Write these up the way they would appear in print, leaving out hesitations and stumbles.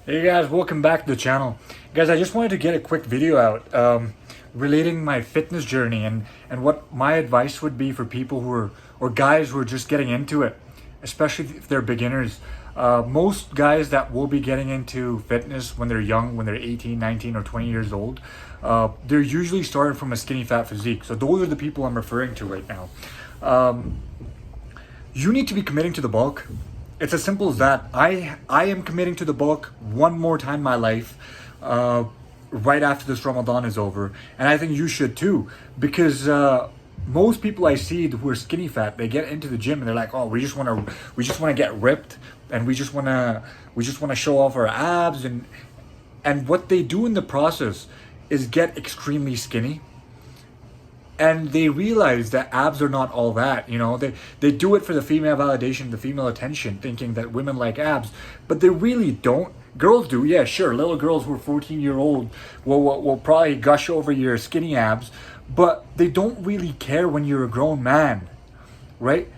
Hey guys, welcome back to the channel. Guys, I just wanted to get a quick video out relating my fitness journey and what my advice would be for people who are, or guys who are just getting into it, especially if they're beginners. Most guys that will be getting into fitness when they're young, when they're 18, 19, or 20 years old, they're usually starting from a skinny fat physique. So those are the people I'm referring to right now. You need to be committing to the bulk. It's as simple as that. I am committing to the bulk one more time in my life, right after this Ramadan is over, and I think you should too, because most people I see who are skinny fat, they get into the gym and they're like, oh, we just want to get ripped, and we just want to show off our abs, and what they do in the process is get extremely skinny, and they realize that abs are not all that. They do it for the female validation, the female attention, thinking that women like abs, but they really don't. Girls do, yeah, sure. Little girls who are 14-year-old will probably gush over your skinny abs, but they don't really care when you're a grown man, right?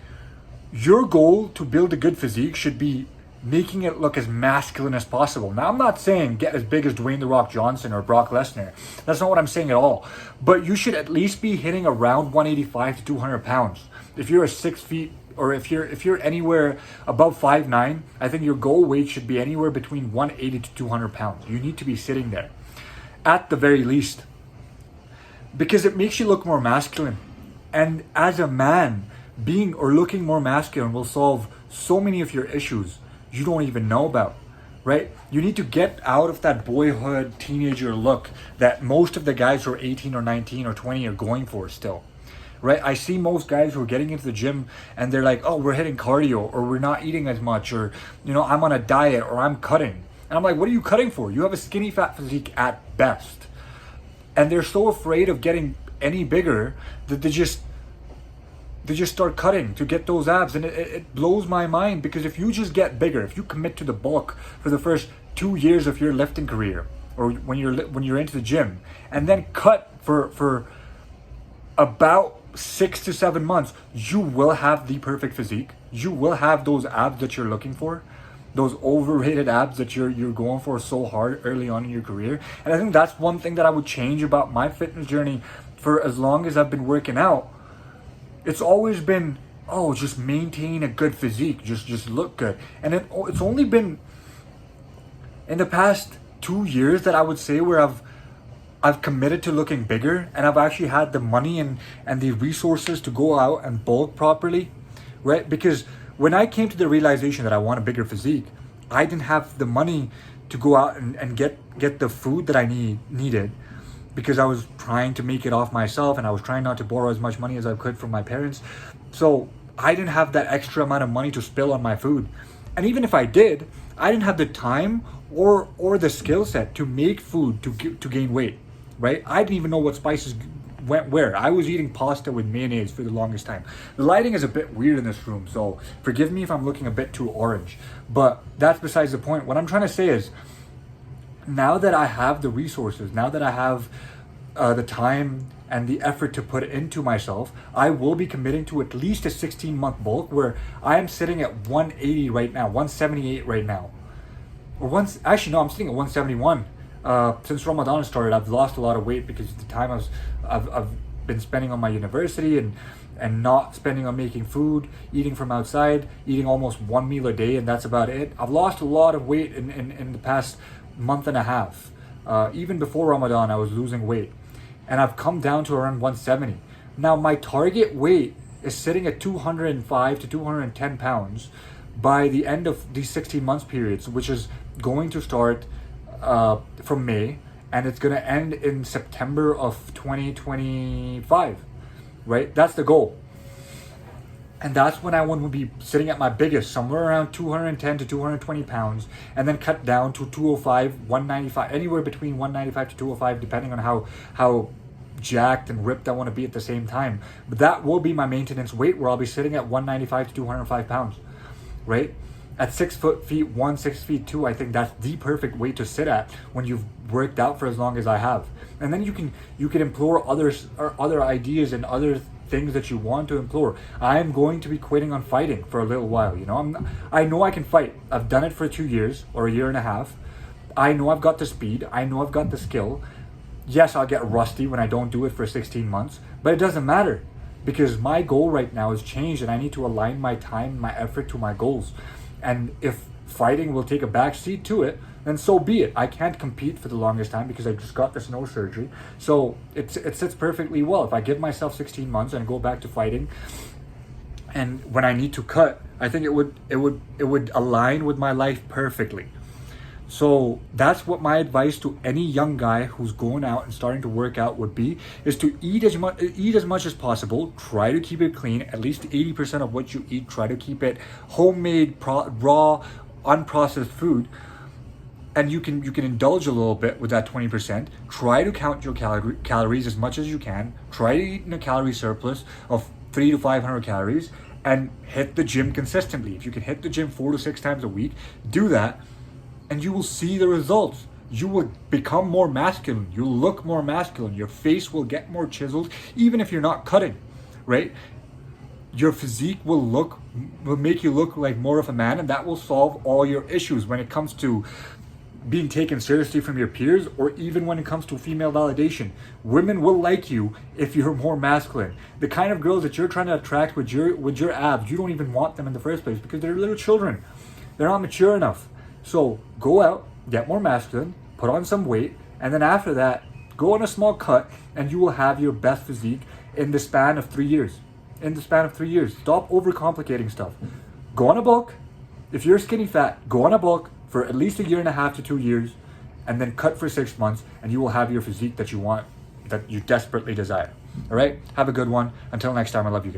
Your goal to build a good physique should be making it look as masculine as possible. Now, I'm not saying get as big as Dwayne "The Rock" Johnson or Brock Lesnar. That's not what I'm saying at all. But you should at least be hitting around 185 to 200 pounds. If you're a 6 feet, or if you're anywhere above 5'9", I think your goal weight should be anywhere between 180 to 200 pounds. You need to be sitting there, at the very least, because it makes you look more masculine. And as a man, being or looking more masculine will solve so many of your issues you don't even know about, right? You need to get out of that boyhood teenager look that most of the guys who are 18 or 19 or 20 are going for still, right? I see most guys who are getting into the gym and they're like, oh, we're hitting cardio, or we're not eating as much, or I'm on a diet, or I'm cutting. And I'm like, what are you cutting for? You have a skinny fat physique at best. And they're so afraid of getting any bigger that they just start cutting to get those abs. And it blows my mind, because if you just get bigger, if you commit to the bulk for the first 2 years of your lifting career, or when you're into the gym, and then cut for about 6 to 7 months, you will have the perfect physique. You will have those abs that you're looking for, those overrated abs that you're going for so hard early on in your career. And I think that's one thing that I would change about my fitness journey. For as long as I've been working out, it's always been, oh, just maintain a good physique, just look good. And it's only been in the past 2 years that I would say where I've committed to looking bigger, and I've actually had the money and the resources to go out and bulk properly, right? Because when I came to the realization that I want a bigger physique, I didn't have the money to go out and get the food that I needed, because I was trying to make it off myself, and I was trying not to borrow as much money as I could from my parents. So I didn't have that extra amount of money to spill on my food. And even if I did, I didn't have the time or the skill set to make food to gain weight, right? I didn't even know what spices went where. I was eating pasta with mayonnaise for the longest time. The lighting is a bit weird in this room, so forgive me if I'm looking a bit too orange, but that's besides the point. What I'm trying to say is, now that I have the resources, now that I have the time and the effort to put into myself, I will be committing to at least a 16-month bulk, where I am sitting at 180 right now, 178 right now. Actually, no, I'm sitting at 171. Since Ramadan started, I've lost a lot of weight because of the time I've been spending on my university, and not spending on making food, eating from outside, eating almost one meal a day, and that's about it. I've lost a lot of weight in the past month and a half. Even before Ramadan, I was losing weight, and I've come down to around 170. Now my target weight is sitting at 205 to 210 pounds by the end of these 16 months periods, which is going to start from May, and it's going to end in September of 2025, right? That's the goal. And that's when I want to be sitting at my biggest, somewhere around 210 to 220 pounds, and then cut down to 205, 195, anywhere between 195 to 205, depending on how jacked and ripped I want to be at the same time. But that will be my maintenance weight, where I'll be sitting at 195 to 205 pounds, right? At 6'1", 6'2", I think that's the perfect weight to sit at when you've worked out for as long as I have. And then you can implore others, or other ideas and other things that you want to implore. I'm going to be quitting on fighting for a little while. I know I can fight. I've done it for 2 years or a year and a half. I know I've got the speed. I know I've got the skill. Yes, I'll get rusty when I don't do it for 16 months, but it doesn't matter because my goal right now has changed and I need to align my time, my effort to my goals. And if fighting will take a back seat to it, then so be it. I can't compete for the longest time because I just got this nose surgery. So it sits perfectly well. If I give myself 16 months and go back to fighting, and when I need to cut, I think it would align with my life perfectly. So that's what my advice to any young guy who's going out and starting to work out would be, is to eat as much as possible. Try to keep it clean. At least 80% of what you eat, try to keep it homemade, raw, unprocessed food. And you can indulge a little bit with that 20%. Try to count your calories as much as you can. Try to eat in a calorie surplus of 300 to 500 calories, and hit the gym consistently. If you can hit the gym 4 to 6 times a week, do that, and you will see the results. You will become more masculine. You'll look more masculine. Your face will get more chiseled, even if you're not cutting, right? Your physique will make you look like more of a man, and that will solve all your issues when it comes to being taken seriously from your peers, or even when it comes to female validation. Women will like you if you're more masculine. The kind of girls that you're trying to attract with your abs, you don't even want them in the first place because they're little children. They're not mature enough. So go out, get more masculine, put on some weight, and then after that, go on a small cut, and you will have your best physique in the span of 3 years. Stop overcomplicating stuff. Go on a bulk. If you're skinny fat, go on a bulk for at least 1.5 to 2 years, and then cut for 6 months, and you will have your physique that you want, that you desperately desire. All right? Have a good one. Until next time, I love you guys.